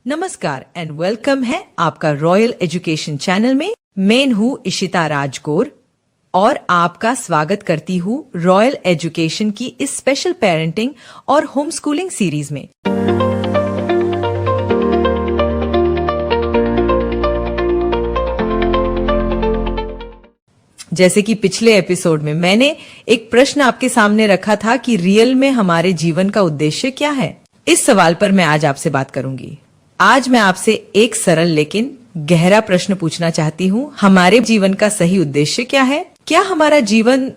नमस्कार and welcome है आपका रॉयल एजुकेशन चैनल में। मैं हूँ इशिता राजगोर और आपका स्वागत करती हूँ रॉयल एजुकेशन की इस स्पेशल पेरेंटिंग और होम स्कूलिंग सीरीज में। जैसे कि पिछले एपिसोड में मैंने एक प्रश्न आपके सामने रखा था कि रियल में हमारे जीवन का उद्देश्य क्या है। इस सवाल पर मैं आज आपसे बात करूंगी। आज मैं आपसे एक सरल लेकिन गहरा प्रश्न पूछना चाहती हूँ। हमारे जीवन का सही उद्देश्य क्या है? क्या हमारा जीवन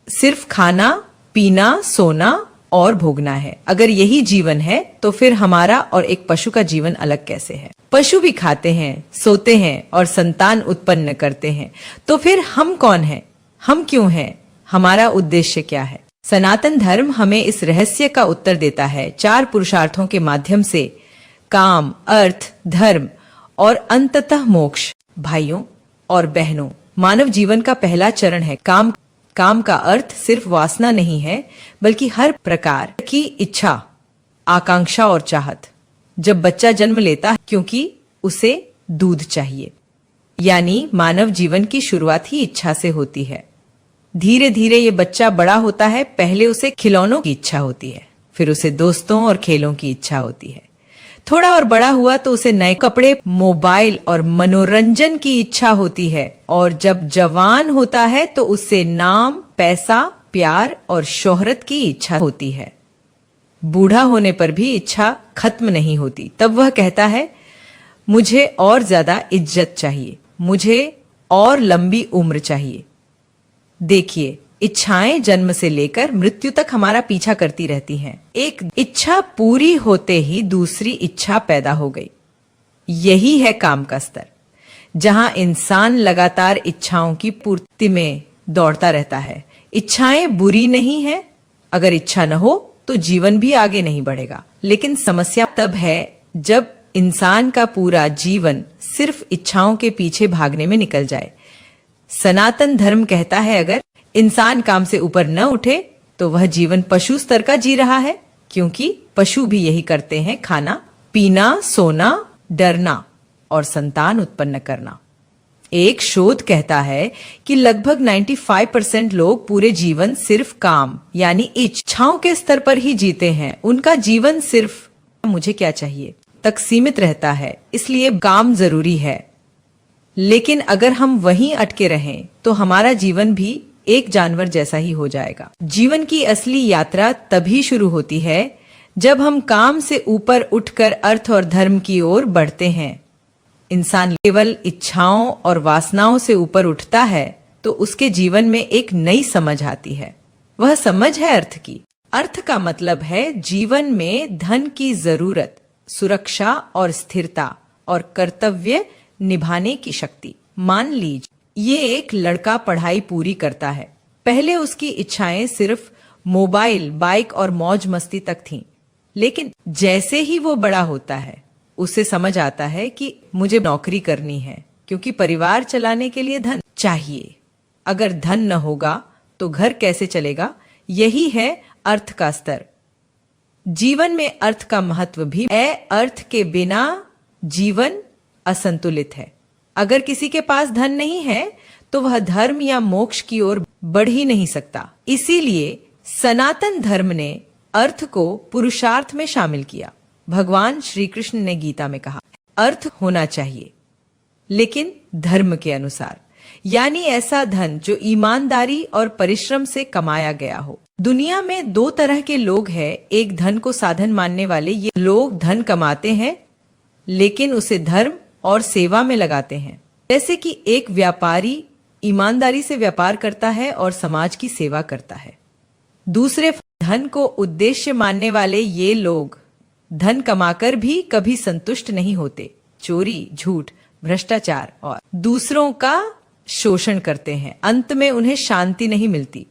सिर्फ खाना, पीना, सोना और भोगना है? अगर यही जीवन है तो फिर हमारा और एक पशु का जीवन अलग कैसे है? पशु भी खाते हैं, सोते हैं और संतान उत्पन्न करते हैं, तो फिर हम कौन हैं? हम क्यों हैं? हमारा उद्देश्य क्या है? सनातन धर्म हमें इस रहस्य का उत्तर देता है 4 पुरुषार्थों के माध्यम से: काम, अर्थ, धर्म और अंततः मोक्ष। भाइयों और बहनों, मानव जीवन का पहला चरण है काम। काम का अर्थ सिर्फ वासना नहीं है, बल्कि हर प्रकार की इच्छा, आकांक्षा और चाहत। जब बच्चा जन्म लेता है क्योंकि उसे दूध चाहिए, यानी मानव जीवन की शुरुआत ही इच्छा से होती है। धीरे धीरे ये बच्चा बड़ा होता है। पहले उसे खिलौनों की इच्छा होती है, फिर उसे दोस्तों और खेलों की इच्छा होती है। थोड़ा और बड़ा हुआ तो उसे नए कपड़े, मोबाइल और मनोरंजन की इच्छा होती है, और जब जवान होता है तो उससे नाम, पैसा, प्यार और शोहरत की इच्छा होती है। बूढ़ा होने पर भी इच्छा खत्म नहीं होती। तब वह कहता है, मुझे और ज्यादा इज्जत चाहिए, मुझे और लंबी उम्र चाहिए। देखिए, इच्छाएं जन्म से लेकर मृत्यु तक हमारा पीछा करती रहती हैं। एक इच्छा पूरी होते ही दूसरी इच्छा पैदा हो गई। यही है काम का स्तर, जहां इंसान लगातार इच्छाओं की पूर्ति में दौड़ता रहता है। इच्छाएं बुरी नहीं है, अगर इच्छा न हो तो जीवन भी आगे नहीं बढ़ेगा। लेकिन समस्या तब है जब इंसान का पूरा जीवन सिर्फ इच्छाओं के पीछे भागने में निकल जाए। सनातन धर्म कहता है, अगर इंसान काम से ऊपर न उठे तो वह जीवन पशु स्तर का जी रहा है, क्योंकि पशु भी यही करते हैं: खाना, पीना, सोना, डरना और संतान उत्पन्न करना। एक शोध कहता है कि लगभग 95% लोग पूरे जीवन सिर्फ काम यानी इच्छाओं के स्तर पर ही जीते हैं। उनका जीवन सिर्फ मुझे क्या चाहिए तक सीमित रहता है, इसलिए काम जरूरी है। लेकिन अगर हम वहीं अटके रहें तो हमारा जीवन भी एक जानवर जैसा ही हो जाएगा। जीवन की असली यात्रा तभी शुरू होती है जब हम काम से ऊपर उठकर अर्थ और धर्म की ओर बढ़ते हैं। इंसान केवल इच्छाओं और वासनाओं से ऊपर उठता है तो उसके जीवन में एक नई समझ आती है। वह समझ है अर्थ की। अर्थ का मतलब है जीवन में धन की जरूरत, सुरक्षा और स्थिरता और कर्तव्य निभाने की शक्ति। मान लीजिए ये एक लड़का पढ़ाई पूरी करता है। पहले उसकी इच्छाएं सिर्फ मोबाइल, बाइक और मौज मस्ती तक थीं। लेकिन जैसे ही वो बड़ा होता है उसे समझ आता है कि मुझे नौकरी करनी है, क्योंकि परिवार चलाने के लिए धन चाहिए। अगर धन न होगा तो घर कैसे चलेगा? यही है अर्थ का स्तर। जीवन में अर्थ का महत्व भी है। अर्थ के बिना जीवन असंतुलित है। अगर किसी के पास धन नहीं है तो वह धर्म या मोक्ष की ओर बढ़ ही नहीं सकता। इसीलिए सनातन धर्म ने अर्थ को पुरुषार्थ में शामिल किया। भगवान श्री कृष्ण ने गीता में कहा, अर्थ होना चाहिए लेकिन धर्म के अनुसार, यानी ऐसा धन जो ईमानदारी और परिश्रम से कमाया गया हो। दुनिया में 2 तरह के लोग हैं। एक धन को साधन मानने वाले। ये लोग धन कमाते हैं लेकिन उसे धर्म और सेवा में लगाते हैं। जैसे कि एक व्यापारी ईमानदारी से व्यापार करता है और समाज की सेवा करता है। दूसरे, धन को उद्देश्य मानने वाले ये लोग धन कमाकर भी कभी संतुष्ट नहीं होते। चोरी, झूठ, भ्रष्टाचार और दूसरों का शोषण करते हैं। अंत में उन्हें शांति नहीं मिलती।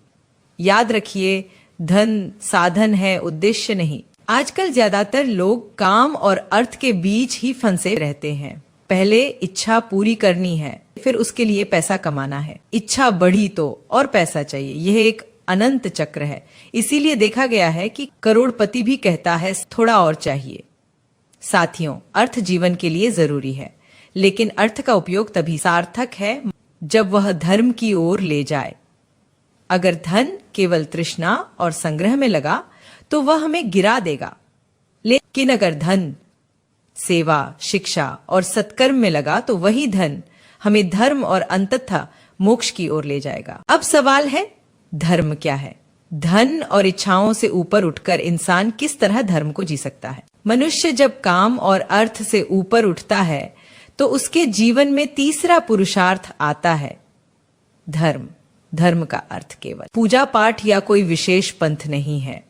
याद रखिए, धन साधन है, उद्देश्य नहीं। आजकल ज्यादातर लोग काम और अर्थ के बीच ही फंसे रहते हैं। पहले इच्छा पूरी करनी है, फिर उसके लिए पैसा कमाना है। इच्छा बढ़ी तो और पैसा चाहिए। यह एक अनंत चक्र है। इसीलिए देखा गया है कि करोड़पति भी कहता है थोड़ा और चाहिए। साथियों, अर्थ जीवन के लिए जरूरी है, लेकिन अर्थ का उपयोग तभी सार्थक है जब वह धर्म की ओर ले जाए। अगर धन केवल तृष्णा और संग्रह में लगा तो वह हमें गिरा देगा, लेकिन अगर धन सेवा, शिक्षा और सत्कर्म में लगा तो वही धन हमें धर्म और अंततः मोक्ष की ओर ले जाएगा। अब सवाल है, धर्म क्या है? धन और इच्छाओं से ऊपर उठकर इंसान किस तरह धर्म को जी सकता है? मनुष्य जब काम और अर्थ से ऊपर उठता है तो उसके जीवन में तीसरा पुरुषार्थ आता है, धर्म। धर्म का अर्थ केवल पूजा पाठ या कोई विशेष पंथ नहीं है।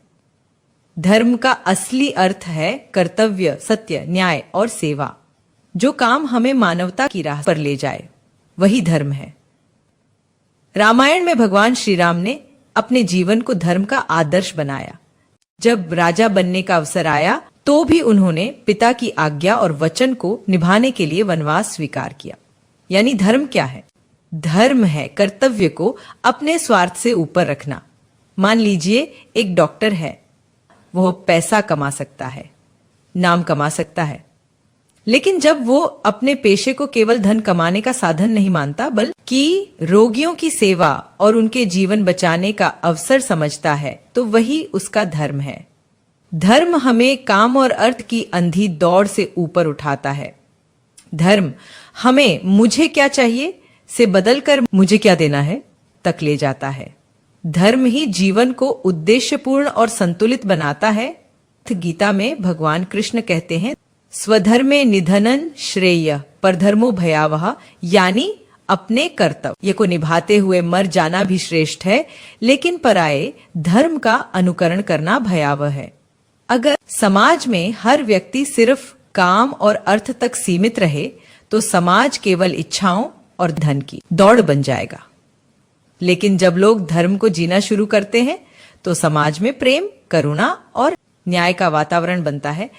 धर्म का असली अर्थ है कर्तव्य, सत्य, न्याय और सेवा। जो काम हमें मानवता की राह पर ले जाए वही धर्म है। रामायण में भगवान श्री राम ने अपने जीवन को धर्म का आदर्श बनाया। जब राजा बनने का अवसर आया तो भी उन्होंने पिता की आज्ञा और वचन को निभाने के लिए वनवास स्वीकार किया। यानी धर्म क्या है? धर्म है कर्तव्य को अपने स्वार्थ से ऊपर रखना। मान लीजिए एक डॉक्टर है, वह पैसा कमा सकता है, नाम कमा सकता है, लेकिन जब वो अपने पेशे को केवल धन कमाने का साधन नहीं मानता बल्कि रोगियों की सेवा और उनके जीवन बचाने का अवसर समझता है तो वही उसका धर्म है। धर्म हमें काम और अर्थ की अंधी दौड़ से ऊपर उठाता है। धर्म हमें मुझे क्या चाहिए से बदलकर मुझे क्या देना है तक ले जाता है। धर्म ही जीवन को उद्देश्यपूर्ण और संतुलित बनाता है। गीता में भगवान कृष्ण कहते हैं, स्वधर्मे निधनन श्रेय परधर्मो भयावह, यानी अपने कर्तव्य को निभाते हुए मर जाना भी श्रेष्ठ है, लेकिन पराये धर्म का अनुकरण करना भयावह है। अगर समाज में हर व्यक्ति सिर्फ काम और अर्थ तक सीमित रहे तो समाज केवल इच्छाओं और धन की दौड़ बन जाएगा। लेकिन जब लोग धर्म को जीना शुरू करते हैं तो समाज में प्रेम, करुणा और न्याय का वातावरण बनता है।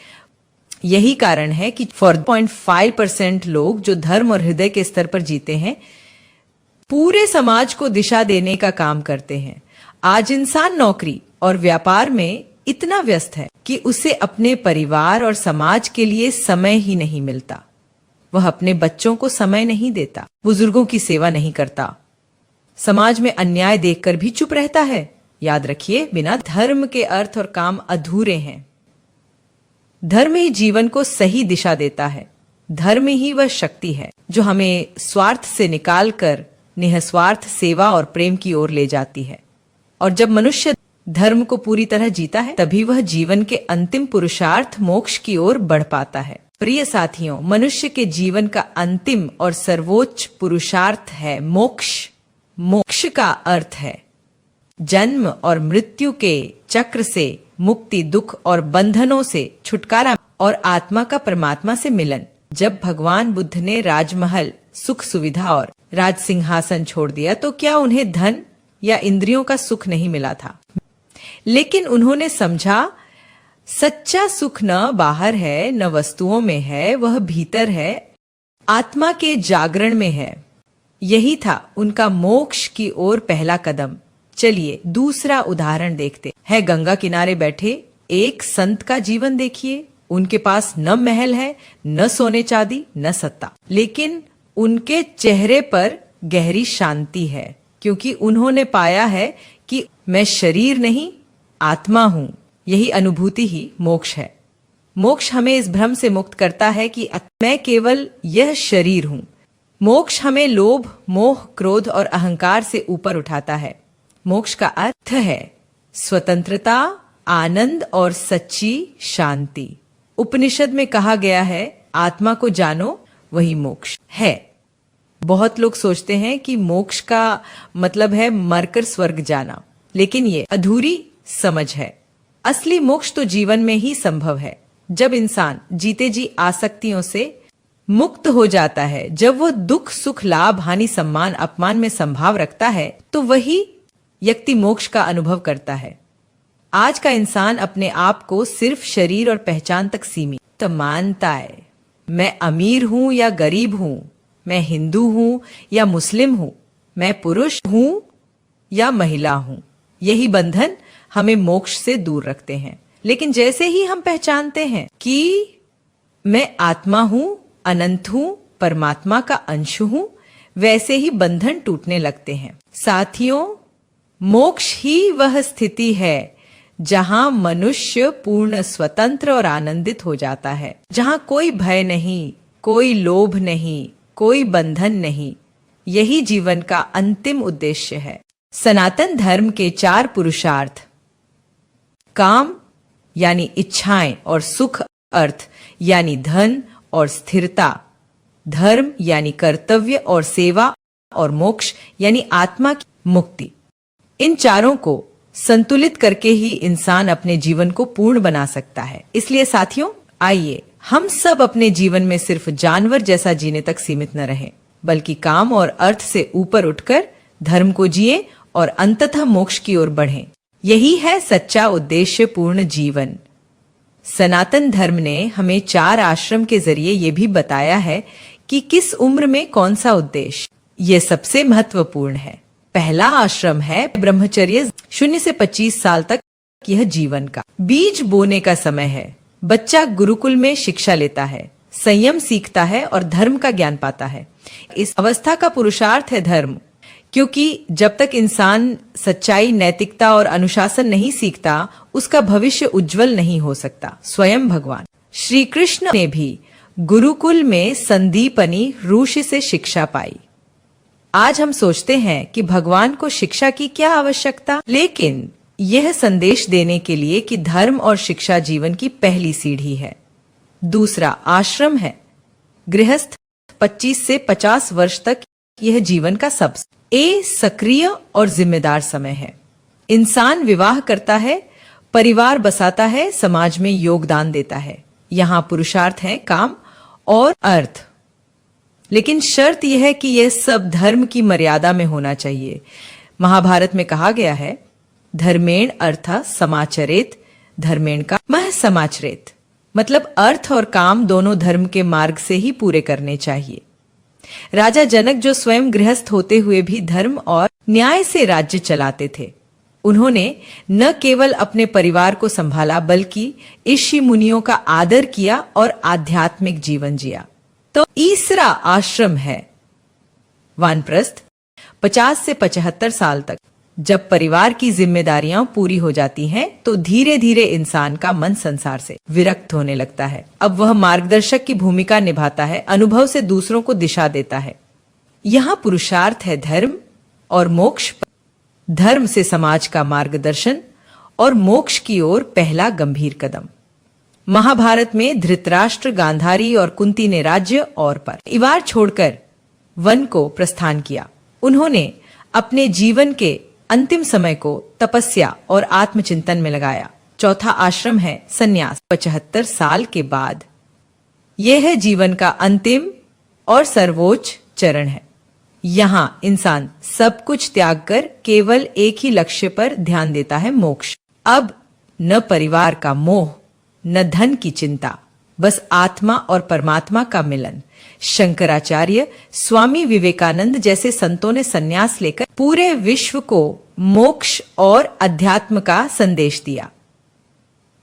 यही कारण है कि 4.5% लोग जो धर्म और हृदय के स्तर पर जीते हैं पूरे समाज को दिशा देने का काम करते हैं। आज इंसान नौकरी और व्यापार में इतना व्यस्त है कि उसे अपने परिवार और समाज के लिए समय ही नहीं मिलता। वह अपने बच्चों को समय नहीं देता, बुजुर्गों की सेवा नहीं करता, समाज में अन्याय देखकर भी चुप रहता है। याद रखिए, बिना धर्म के अर्थ और काम अधूरे हैं। धर्म ही जीवन को सही दिशा देता है। धर्म ही वह शक्ति है जो हमें स्वार्थ से निकालकर निःस्वार्थ सेवा और प्रेम की ओर ले जाती है। और जब मनुष्य धर्म को पूरी तरह जीता है तभी वह जीवन के अंतिम पुरुषार्थ मोक्ष की ओर बढ़ पाता है। प्रिय साथियों, मनुष्य के जीवन का अंतिम और सर्वोच्च पुरुषार्थ है मोक्ष। मोक्ष का अर्थ है जन्म और मृत्यु के चक्र से मुक्ति, दुख और बंधनों से छुटकारा और आत्मा का परमात्मा से मिलन। जब भगवान बुद्ध ने राजमहल, सुख सुविधा और राज सिंहासन छोड़ दिया तो क्या उन्हें धन या इंद्रियों का सुख नहीं मिला था? लेकिन उन्होंने समझा सच्चा सुख न बाहर है, न वस्तुओं में है, वह भीतर है, आत्मा के जागरण में है। यही था उनका मोक्ष की ओर पहला कदम। चलिए दूसरा उदाहरण देखते हैं। गंगा किनारे बैठे एक संत का जीवन देखिए। उनके पास न महल है, न सोने चांदी, न सत्ता, लेकिन उनके चेहरे पर गहरी शांति है, क्योंकि उन्होंने पाया है कि मैं शरीर नहीं, आत्मा हूं। यही अनुभूति ही मोक्ष है। मोक्ष हमें इस भ्रम से मुक्त करता है कि मैं केवल यह शरीर हूं। मोक्ष हमें लोभ, मोह, क्रोध और अहंकार से ऊपर उठाता है। मोक्ष का अर्थ है स्वतंत्रता, आनंद और सच्ची शांति। उपनिषद में कहा गया है, आत्मा को जानो वही मोक्ष है। बहुत लोग सोचते हैं कि मोक्ष का मतलब है मरकर स्वर्ग जाना, लेकिन ये अधूरी समझ है। असली मोक्ष तो जीवन में ही संभव है। जब इंसान जीते जी आसक्तियों से मुक्त हो जाता है, जब वो दुख, सुख, लाभ, हानि, सम्मान, अपमान में संभाव रखता है, तो वही व्यक्ति मोक्ष का अनुभव करता है। आज का इंसान अपने आप को सिर्फ शरीर और पहचान तक सीमित मानता है। मैं अमीर हूं या गरीब हूं, मैं हिंदू हूं या मुस्लिम हूं, मैं पुरुष हूं या महिला हूं। यही बंधन हमें मोक्ष से दूर रखते हैं। लेकिन जैसे ही हम पहचानते हैं कि मैं आत्मा हूं, अनंत हूं, परमात्मा का अंश हूं, वैसे ही बंधन टूटने लगते हैं। साथियों, मोक्ष ही वह स्थिति है जहां मनुष्य पूर्ण स्वतंत्र और आनंदित हो जाता है, जहां कोई भय नहीं, कोई लोभ नहीं, कोई बंधन नहीं। यही जीवन का अंतिम उद्देश्य है। सनातन धर्म के 4 पुरुषार्थ, काम यानी इच्छाएं और सुख, अर्थ यानी धन और स्थिरता, धर्म यानी कर्तव्य और सेवा, और मोक्ष यानी आत्मा की मुक्ति। इन चारों को संतुलित करके ही इंसान अपने जीवन को पूर्ण बना सकता है। इसलिए साथियों, आइए हम सब अपने जीवन में सिर्फ जानवर जैसा जीने तक सीमित न रहें, बल्कि काम और अर्थ से ऊपर उठकर धर्म को जिए और अंततः मोक्ष की ओर बढ़ें। यही है सच्चा उद्देश्य पूर्ण जीवन। सनातन धर्म ने हमें 4 आश्रम के जरिए ये भी बताया है कि किस उम्र में कौन सा उद्देश्य, ये सबसे महत्वपूर्ण है। पहला आश्रम है ब्रह्मचर्य, 0 से 25 साल तक। यह जीवन का बीज बोने का समय है। बच्चा गुरुकुल में शिक्षा लेता है, संयम सीखता है और धर्म का ज्ञान पाता है। इस अवस्था का पुरुषार्थ है धर्म, क्योंकि जब तक इंसान सच्चाई, नैतिकता और अनुशासन नहीं सीखता, उसका भविष्य उज्जवल नहीं हो सकता। स्वयं भगवान श्री कृष्ण ने भी गुरुकुल में संदीपनी ऋषि से शिक्षा पाई। आज हम सोचते हैं कि भगवान को शिक्षा की क्या आवश्यकता, लेकिन यह संदेश देने के लिए कि धर्म और शिक्षा जीवन की पहली सीढ़ी है। दूसरा आश्रम है गृहस्थ, 25 से 50 वर्ष तक। यह जीवन का सबसे सक्रिय और जिम्मेदार समय है। इंसान विवाह करता है, परिवार बसाता है, समाज में योगदान देता है। यहाँ पुरुषार्थ है काम और अर्थ, लेकिन शर्त यह है कि यह सब धर्म की मर्यादा में होना चाहिए। महाभारत में कहा गया है, धर्मेण अर्थ समाचरेत, धर्मेण का मह समाचरेत, मतलब अर्थ और काम दोनों धर्म के मार्ग से ही पूरे करने चाहिए। राजा जनक जो स्वयं गृहस्थ होते हुए भी धर्म और न्याय से राज्य चलाते थे, उन्होंने न केवल अपने परिवार को संभाला, बल्कि ऋषि मुनियों का आदर किया और आध्यात्मिक जीवन जिया। तो तीसरा आश्रम है वानप्रस्थ, 50 से 75 साल तक। जब परिवार की जिम्मेदारियां पूरी हो जाती हैं, तो धीरे धीरे इंसान का मन संसार से विरक्त होने लगता है। अब वह मार्गदर्शक की भूमिका निभाता है, अनुभव से दूसरों को दिशा देता है। यहाँ पुरुषार्थ है धर्म और मोक्ष। धर्म से समाज का मार्गदर्शन और मोक्ष की ओर पहला गंभीर कदम। महाभारत में धृतराष्ट्र, गांधारी और कुंती ने राज्य और परिवार छोड़कर वन को प्रस्थान किया। उन्होंने अपने जीवन के अंतिम समय को तपस्या और आत्मचिंतन में लगाया। चौथा आश्रम है संन्यास, 75 साल के बाद। यह है जीवन का अंतिम और सर्वोच्च चरण है। यहाँ इंसान सब कुछ त्याग कर केवल एक ही लक्ष्य पर ध्यान देता है, मोक्ष। अब न परिवार का मोह, न धन की चिंता, बस आत्मा और परमात्मा का मिलन। शंकराचार्य, स्वामी विवेकानंद जैसे संतों ने संन्यास लेकर पूरे विश्व को मोक्ष और अध्यात्म का संदेश दिया।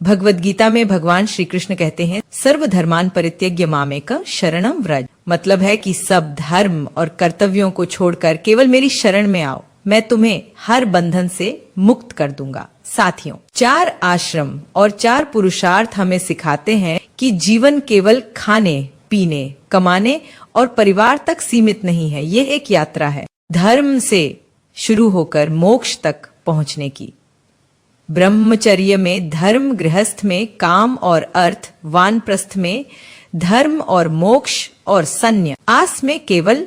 भगवद गीता में भगवान श्री कृष्ण कहते हैं, सर्वधर्मान परित्यज्य मामेकं शरणं व्रज। मतलब है कि सब धर्म और कर्तव्यों को छोड़कर केवल मेरी शरण में आओ, मैं तुम्हें हर बंधन से मुक्त कर दूंगा। साथियों, 4 आश्रम और 4 पुरुषार्थ हमें सिखाते हैं कि जीवन केवल खाने, पीने, कमाने और परिवार तक सीमित नहीं है। यह एक यात्रा है, धर्म से शुरू होकर मोक्ष तक पहुंचने की। ब्रह्मचर्य में धर्म, गृहस्थ में काम और अर्थ, वानप्रस्थ में धर्म और मोक्ष, और संन्यास में केवल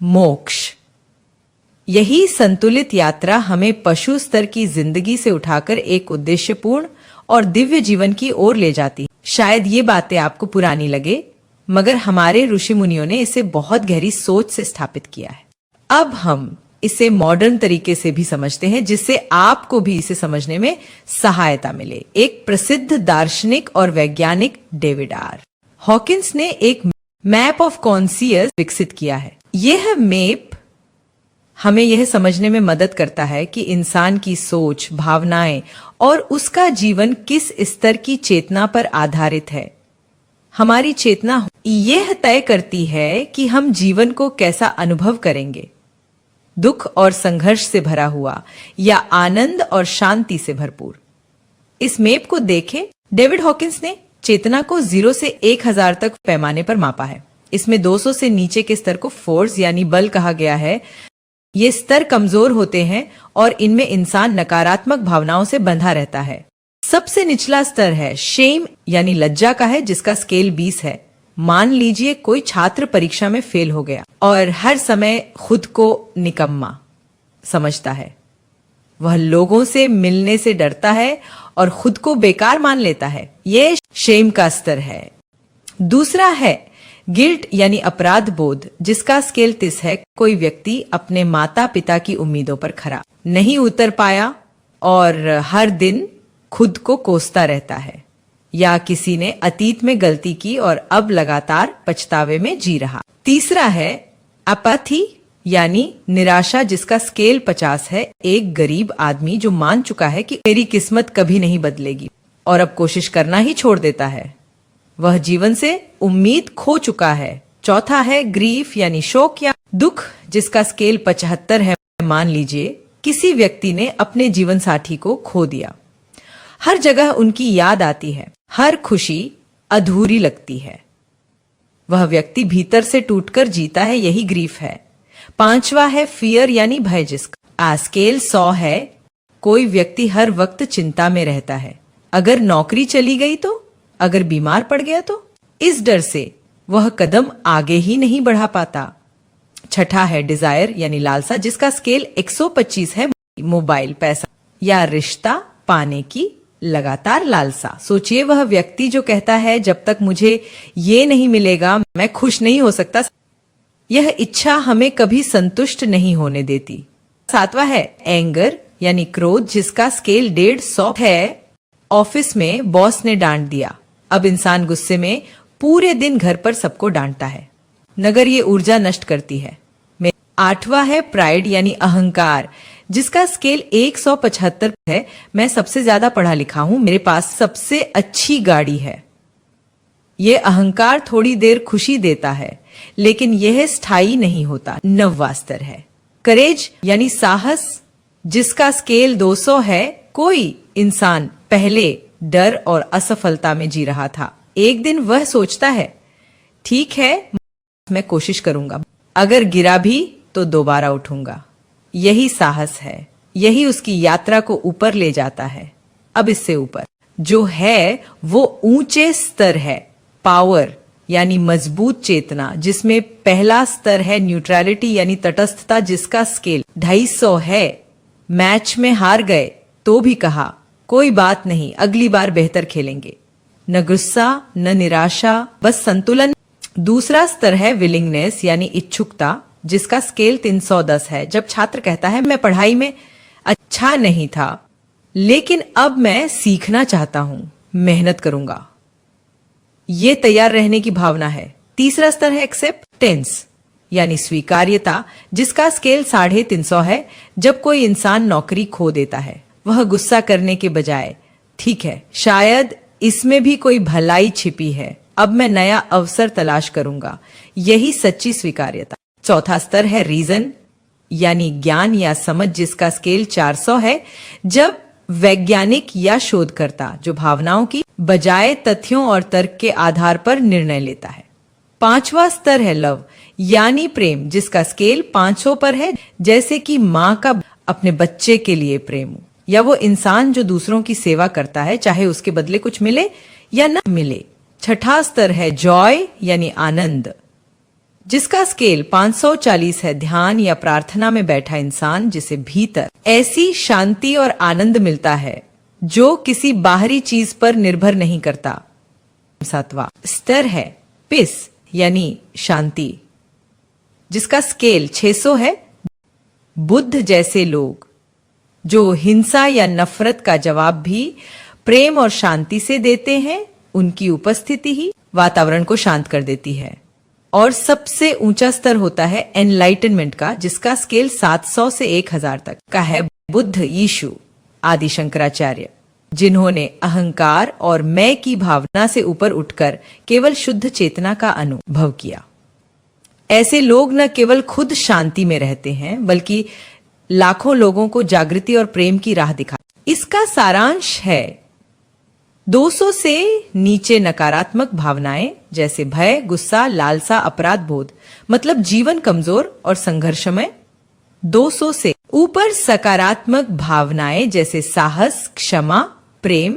मोक्ष। यही संतुलित यात्रा हमें पशु स्तर की जिंदगी से उठाकर एक उद्देश्यपूर्ण और दिव्य जीवन की ओर ले जाती है। शायद ये बातें आपको पुरानी लगे, मगर हमारे ऋषि मुनियों ने इसे बहुत गहरी सोच से स्थापित किया है। अब हम इसे मॉडर्न तरीके से भी समझते हैं, जिससे आपको भी इसे समझने में सहायता मिले। एक प्रसिद्ध दार्शनिक और वैज्ञानिक डेविड आर हॉकिंस ने एक मैप ऑफ कॉन्शियस विकसित किया है। यह मैप हमें यह समझने में मदद करता है कि इंसान की सोच, भावनाएं और उसका जीवन किस स्तर की चेतना पर आधारित है। हमारी चेतना यह तय करती है कि हम जीवन को कैसा अनुभव करेंगे, दुख और संघर्ष से भरा हुआ या आनंद और शांति से भरपूर। इस मैप को देखें। डेविड हॉकिंस ने चेतना को 0 से 1000 तक पैमाने पर मापा है। इसमें 200 से नीचे के स्तर को फोर्स यानी बल कहा गया है। ये स्तर कमजोर होते हैं और इनमें इंसान नकारात्मक भावनाओं से बंधा रहता है। सबसे निचला स्तर है शेम यानी लज्जा का है, जिसका स्केल 20 है। मान लीजिए कोई छात्र परीक्षा में फेल हो गया और हर समय खुद को निकम्मा समझता है। वह लोगों से मिलने से डरता है और खुद को बेकार मान लेता है। ये शेम का स्तर है। दूसरा है गिल्ट यानी अपराध बोध, जिसका स्केल 30 है। कोई व्यक्ति अपने माता पिता की उम्मीदों पर खरा नहीं उतर पाया और हर दिन खुद को कोसता रहता है, या किसी ने अतीत में गलती की और अब लगातार पछतावे में जी रहा। तीसरा है अपैथी यानी निराशा, जिसका स्केल 50 है। एक गरीब आदमी जो मान चुका है कि मेरी किस्मत कभी नहीं बदलेगी और अब कोशिश करना ही छोड़ देता है। वह जीवन से उम्मीद खो चुका है। चौथा है ग्रीफ यानी शोक या दुख, जिसका स्केल 75 है। मान लीजिए किसी व्यक्ति ने अपने जीवन साथी को खो दिया। हर जगह उनकी याद आती है, हर खुशी अधूरी लगती है। वह व्यक्ति भीतर से टूटकर जीता है, यही ग्रीफ है। पांचवा है फियर यानी भय, जिसका स्केल 100 है। कोई व्यक्ति हर वक्त चिंता में रहता है। अगर नौकरी चली गई तो, अगर बीमार पड़ गया तो, इस डर से वह कदम आगे ही नहीं बढ़ा पाता। छठा है डिजायर यानी लालसा, जिसका स्केल 125 है। मोबाइल, पैसा या रिश्ता पाने की लगातार लालसा। सोचिए वह व्यक्ति जो कहता है जब तक मुझे ये नहीं मिलेगा मैं खुश नहीं हो सकता। यह इच्छा हमें कभी संतुष्ट नहीं होने देती। सातवां है एंगर यानी क्रोध, जिसका स्केल 150 है। ऑफिस में बॉस ने डांट दिया, अब इंसान गुस्से में पूरे दिन घर पर सबको डांटता है, मगर ये ऊर्जा नष्ट करती है। आठवां है प्राइड यानी अहंकार, जिसका स्केल 175 है। मैं सबसे ज्यादा पढ़ा लिखा हूं, मेरे पास सबसे अच्छी गाड़ी है। ये अहंकार थोड़ी देर खुशी देता है, लेकिन यह स्थायी नहीं होता। 9वां स्तर है करेज यानी साहस, जिसका स्केल 200 है। कोई इंसान पहले डर और असफलता में जी रहा था। एक दिन वह सोचता है ठीक है मैं कोशिश करूंगा, अगर गिरा भी तो दोबारा उठूंगा। यही साहस है, यही उसकी यात्रा को ऊपर ले जाता है। अब इससे ऊपर जो है वो ऊंचे स्तर है पावर यानी मजबूत चेतना, जिसमें पहला स्तर है न्यूट्रलिटी यानी तटस्थता, जिसका स्केल 250 है। मैच में हार गए तो भी कहा कोई बात नहीं, अगली बार बेहतर खेलेंगे। न गुस्सा न निराशा, बस संतुलन। दूसरा स्तर है विलिंगनेस यानी इच्छुकता, जिसका स्केल 310 है। जब छात्र कहता है मैं पढ़ाई में अच्छा नहीं था लेकिन अब मैं सीखना चाहता हूं, मेहनत करूंगा, ये तैयार रहने की भावना है। तीसरा स्तर है एक्सेप्टेंस यानी स्वीकार्यता, जिसका स्केल 350 है। जब कोई इंसान नौकरी खो देता है, वह गुस्सा करने के बजाय ठीक है शायद इसमें भी कोई भलाई छिपी है, अब मैं नया अवसर तलाश करूंगा, यही सच्ची स्वीकार्यता। चौथा स्तर है रीजन यानी ज्ञान या समझ, जिसका स्केल 400 है। जब वैज्ञानिक या शोधकर्ता जो भावनाओं की बजाय तथ्यों और तर्क के आधार पर निर्णय लेता है। पांचवा स्तर है लव यानी प्रेम, जिसका स्केल 500 पर है। जैसे कि माँ का अपने बच्चे के लिए प्रेम, या वो इंसान जो दूसरों की सेवा करता है चाहे उसके बदले कुछ मिले या न मिले। छठा स्तर है जॉय यानी आनंद, जिसका स्केल 540 है। ध्यान या प्रार्थना में बैठा इंसान जिसे भीतर ऐसी शांति और आनंद मिलता है जो किसी बाहरी चीज पर निर्भर नहीं करता। सातवां स्तर है पीस यानी शांति, जिसका स्केल 600 है। बुद्ध जैसे लोग जो हिंसा या नफरत का जवाब भी प्रेम और शांति से देते हैं, उनकी उपस्थिति ही वातावरण को शांत कर देती है। और सबसे ऊंचा स्तर होता है एनलाइटनमेंट का, जिसका स्केल 700 से 1000 तक का है। बुद्ध, यीशु, आदि शंकराचार्य जिन्होंने अहंकार और मैं की भावना से ऊपर उठकर केवल शुद्ध चेतना का अनुभव किया। ऐसे लोग न केवल खुद शांति में रहते हैं बल्कि लाखों लोगों को जागृति और प्रेम की राह दिखाते। इसका सारांश है 200 से नीचे नकारात्मक भावनाएं जैसे भय, गुस्सा, लालसा, अपराध बोध, मतलब जीवन कमजोर और संघर्षमय। 200 से ऊपर सकारात्मक भावनाएं जैसे साहस, क्षमा, प्रेम,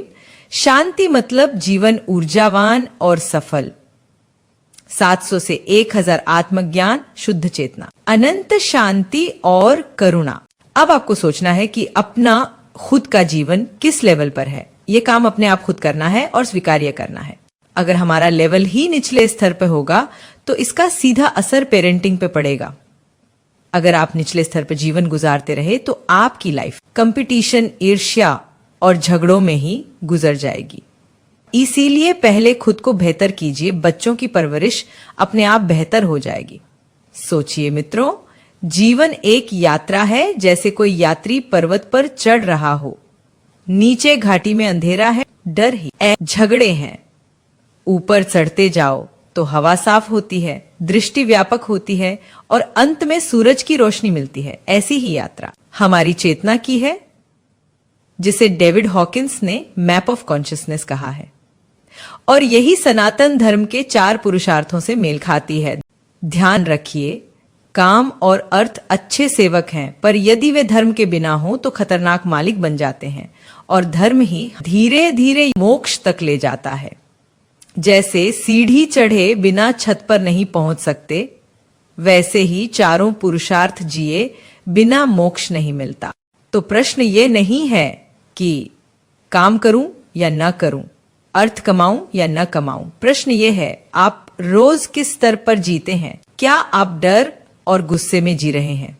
शांति, मतलब जीवन ऊर्जावान और सफल। 700 से 1000 आत्मज्ञान, शुद्ध चेतना, अनंत शांति और करुणा। अब आपको सोचना है कि अपना खुद का जीवन किस लेवल पर है। ये काम अपने आप खुद करना है और स्वीकार्य करना है। अगर हमारा लेवल ही निचले स्तर पर होगा तो इसका सीधा असर पेरेंटिंग पे पड़ेगा। अगर आप निचले स्तर पर जीवन गुजारते रहे तो आपकी लाइफ कंपटीशन, ईर्ष्या और झगड़ों में ही गुजर जाएगी। इसीलिए पहले खुद को बेहतर कीजिए, बच्चों की परवरिश अपने आप बेहतर हो जाएगी। सोचिए मित्रों, जीवन एक यात्रा है, जैसे कोई यात्री पर्वत पर चढ़ रहा हो। नीचे घाटी में अंधेरा है, डर ही, झगड़े हैं। ऊपर चढ़ते जाओ तो हवा साफ होती है, दृष्टि व्यापक होती है और अंत में सूरज की रोशनी मिलती है। ऐसी ही यात्रा हमारी चेतना की है, जिसे डेविड हॉकिंस ने मैप ऑफ कॉन्शियसनेस कहा है। और यही सनातन धर्म के 4 पुरुषार्थों से मेल खाती है। ध्यान रखिए, काम और अर्थ अच्छे सेवक हैं, पर यदि वे धर्म के बिना हो तो खतरनाक मालिक बन जाते हैं और धर्म ही धीरे धीरे मोक्ष तक ले जाता है। जैसे सीढ़ी चढ़े बिना छत पर नहीं पहुंच सकते, वैसे ही चारों पुरुषार्थ जिए बिना मोक्ष नहीं मिलता। तो प्रश्न ये नहीं है कि काम करूं या न करूं, अर्थ कमाऊं या न कमाऊं। प्रश्न ये है, आप रोज किस स्तर पर जीते हैं? क्या आप डर और गुस्से में जी रहे हैं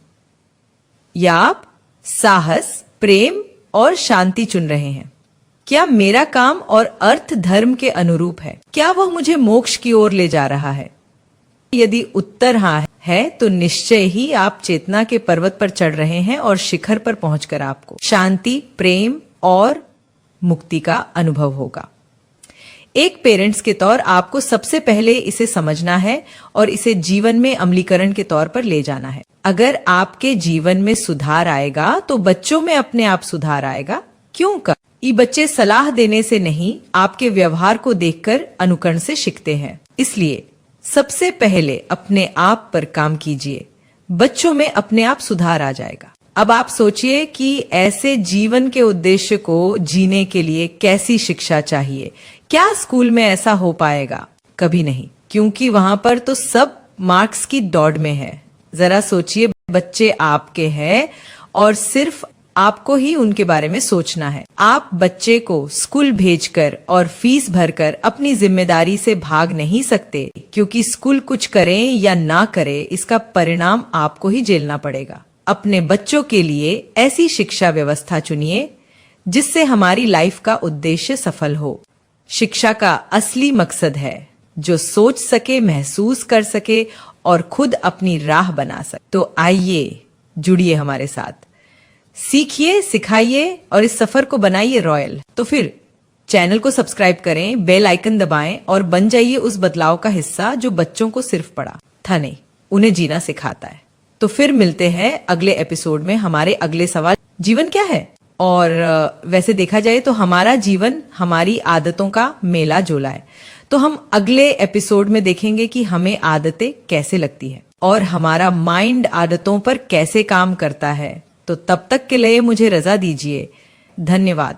या आप साहस, प्रेम और शांति चुन रहे हैं? क्या मेरा काम और अर्थ धर्म के अनुरूप है? क्या वह मुझे मोक्ष की ओर ले जा रहा है? यदि उत्तर हाँ है तो निश्चय ही आप चेतना के पर्वत पर चढ़ रहे हैं और शिखर पर पहुंचकर आपको शांति, प्रेम और मुक्ति का अनुभव होगा। एक पेरेंट्स के तौर आपको सबसे पहले इसे समझना है और इसे जीवन में अमलीकरण के तौर पर ले जाना है। अगर आपके जीवन में सुधार आएगा तो बच्चों में अपने आप सुधार आएगा। क्यों कर? ये बच्चे सलाह देने से नहीं, आपके व्यवहार को देखकर अनुकरण से सीखते हैं। इसलिए सबसे पहले अपने आप पर काम कीजिए, बच्चों में अपने आप सुधार आ जाएगा। अब आप सोचिए कि ऐसे जीवन के उद्देश्य को जीने के लिए कैसी शिक्षा चाहिए। क्या स्कूल में ऐसा हो पाएगा? कभी नहीं, क्योंकि वहां पर तो सब मार्क्स की दौड़ में है। जरा सोचिए, बच्चे आपके हैं और सिर्फ आपको ही उनके बारे में सोचना है। आप बच्चे को स्कूल भेजकर और फीस भरकर अपनी जिम्मेदारी से भाग नहीं सकते, क्योंकि स्कूल कुछ करे या ना करे इसका परिणाम आपको ही झेलना पड़ेगा। अपने बच्चों के लिए ऐसी शिक्षा व्यवस्था चुनिए जिससे हमारी लाइफ का उद्देश्य सफल हो। शिक्षा का असली मकसद है जो सोच सके, महसूस कर सके और खुद अपनी राह बना सके। तो आइए जुड़िए हमारे साथ, सीखिए, सिखाइए और इस सफर को बनाइए रॉयल। तो फिर चैनल को सब्सक्राइब करें, बेल आइकन दबाएं और बन जाइए उस बदलाव का हिस्सा जो बच्चों को सिर्फ पढ़ा था नहीं, उन्हें जीना सिखाता है। तो फिर मिलते हैं अगले एपिसोड में। हमारे अगले सवाल, जीवन क्या है? और वैसे देखा जाए तो हमारा जीवन हमारी आदतों का मेला जोला है। तो हम अगले एपिसोड में देखेंगे कि हमें आदतें कैसे लगती है और हमारा माइंड आदतों पर कैसे काम करता है। तो तब तक के लिए मुझे रजा दीजिए। धन्यवाद।